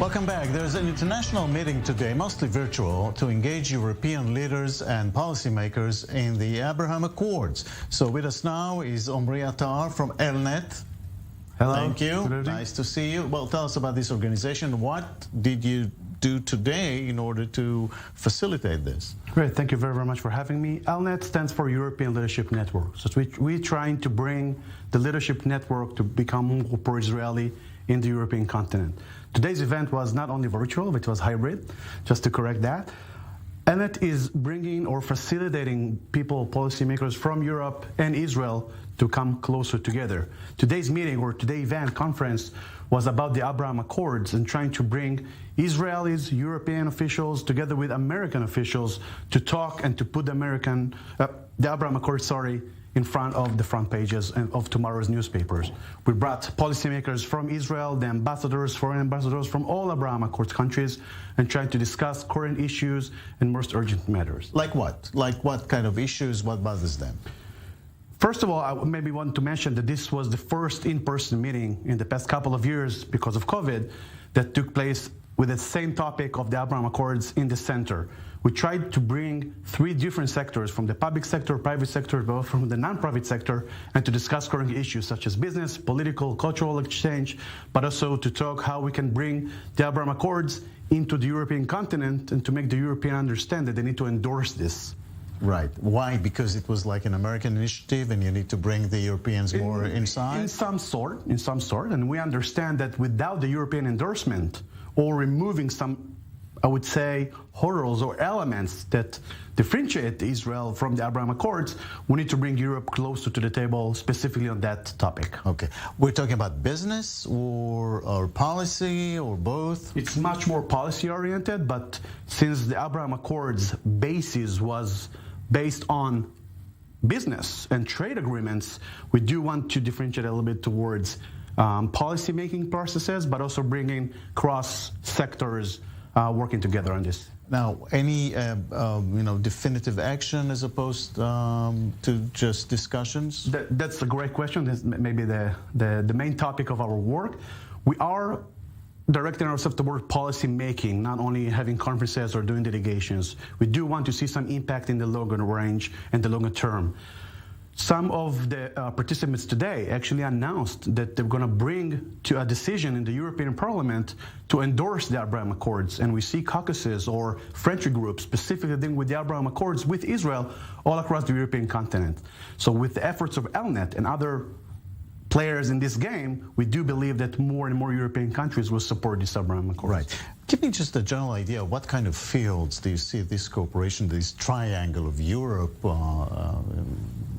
Welcome back. There's an international meeting today, mostly virtual, to engage European leaders and policymakers in the Abraham Accords. So with us now is Omri Atar from Eilon. Hello. Thank you. Nice to see you. Well, tell us about this organization. What did you do today in order to facilitate this? Great. Thank you very, very much for having me. Eilon stands for European Leadership Network. So we're trying to bring the leadership network to become more pro-Israeli in the European continent. Today's event was not only virtual, it was hybrid, just to correct that. And it is bringing or facilitating people, policymakers from Europe and Israel to come closer together. Today's meeting or today's event conference was about the Abraham Accords and trying to bring Israelis, European officials, together with American officials to talk and to put the Abraham Accords, in front of the front pages of tomorrow's newspapers. We brought policymakers from Israel, the ambassadors, foreign ambassadors from all Abraham Accords countries, and tried to discuss current issues and most urgent matters. Like what? Like what kind of issues? What bothers them? First of all, I maybe want to mention that this was the first in-person meeting in the past couple of years because of COVID that took place with the same topic of the Abraham Accords in the center. We tried to bring three different sectors, from the public sector, private sector, but from the non-profit sector, and to discuss current issues such as business, political, cultural exchange, but also to talk how we can bring the Abraham Accords into the European continent and to make the European understand that they need to endorse this. Right. Why? Because it was like an American initiative and you need to bring the Europeans more inside? In some sort. And we understand that without the European endorsement or removing some, I would say, hurdles or elements that differentiate Israel from the Abraham Accords, we need to bring Europe closer to the table, specifically on that topic. Okay. We're talking about business or policy or both? It's much more policy-oriented, but since the Abraham Accords basis was based on business and trade agreements, we do want to differentiate a little bit towards policy-making processes, but also bringing cross-sectors working together on this. Now, any definitive action as opposed to just discussions? That's a great question. That's maybe the main topic of our work. We are directing ourselves toward policy making, not only having conferences or doing delegations. We do want to see some impact in the longer range and the longer term. Some of the participants today actually announced that they're going to bring to a decision in the European Parliament to endorse the Abraham Accords. And we see caucuses or friendship groups specifically dealing with the Abraham Accords with Israel all across the European continent. So with the efforts of Eilon and other players in this game, we do believe that more and more European countries will support this Abraham Accords. Right. Give me just a general idea of what kind of fields do you see this cooperation, this triangle of Europe,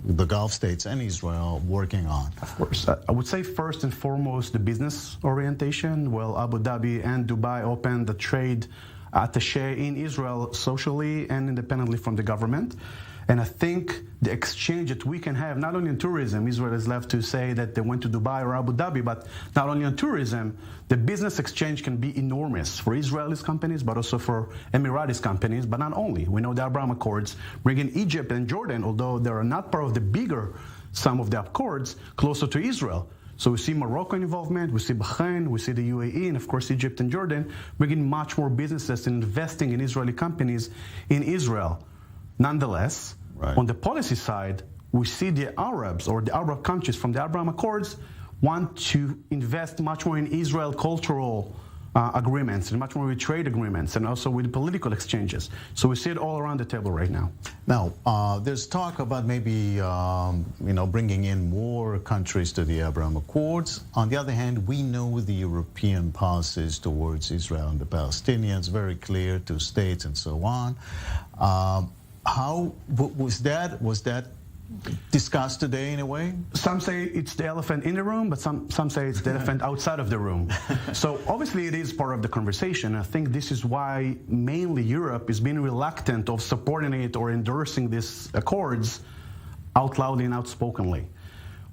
the Gulf states and Israel working on? Of course. I would say first and foremost the business orientation. Well, Abu Dhabi and Dubai opened the trade attaché in Israel socially and independently from the government. And I think the exchange that we can have, not only in tourism, Israel is left to say that they went to Dubai or Abu Dhabi, but not only on tourism, the business exchange can be enormous for Israeli companies, but also for Emirati companies, but not only. We know the Abraham Accords bringing Egypt and Jordan, although they are not part of the bigger sum of the Accords, closer to Israel. So we see Moroccan involvement, we see Bahrain, we see the UAE, and of course Egypt and Jordan bringing much more businesses and investing in Israeli companies in Israel. Nonetheless, on the policy side, we see the Arabs or the Arab countries from the Abraham Accords want to invest much more in Israel cultural agreements and much more with trade agreements and also with political exchanges. So we see it all around the table right now. Now, there's talk about maybe, bringing in more countries to the Abraham Accords. On the other hand, we know the European policies towards Israel and the Palestinians, very clear, two states and so on. How was that discussed today in a way? Some say it's the elephant in the room, but some say it's the elephant outside of the room. So obviously it is part of the conversation. I think this is why mainly Europe is being reluctant of supporting it or endorsing these accords out loudly and outspokenly.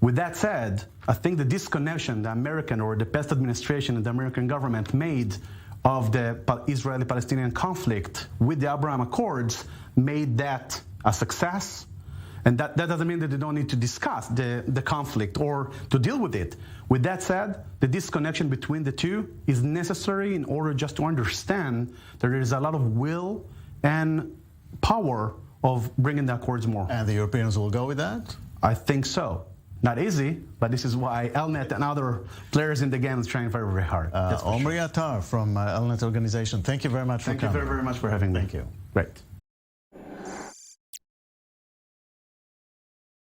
With that said, I think the disconnection the American or the past administration and the American government made of the Israeli-Palestinian conflict with the Abraham Accords made that a success And that doesn't mean that they don't need to discuss the conflict or to deal with it. With that said, the disconnection between the two is necessary in order just to understand that there is a lot of will and power of bringing the accords more. And the Europeans will go with that? I think so. Not easy, but this is why Elnet and other players in the game is trying very, very hard. Omri Atar from Elnet organization, thank you very much for coming. Thank you very much for having me. Thank you. Great.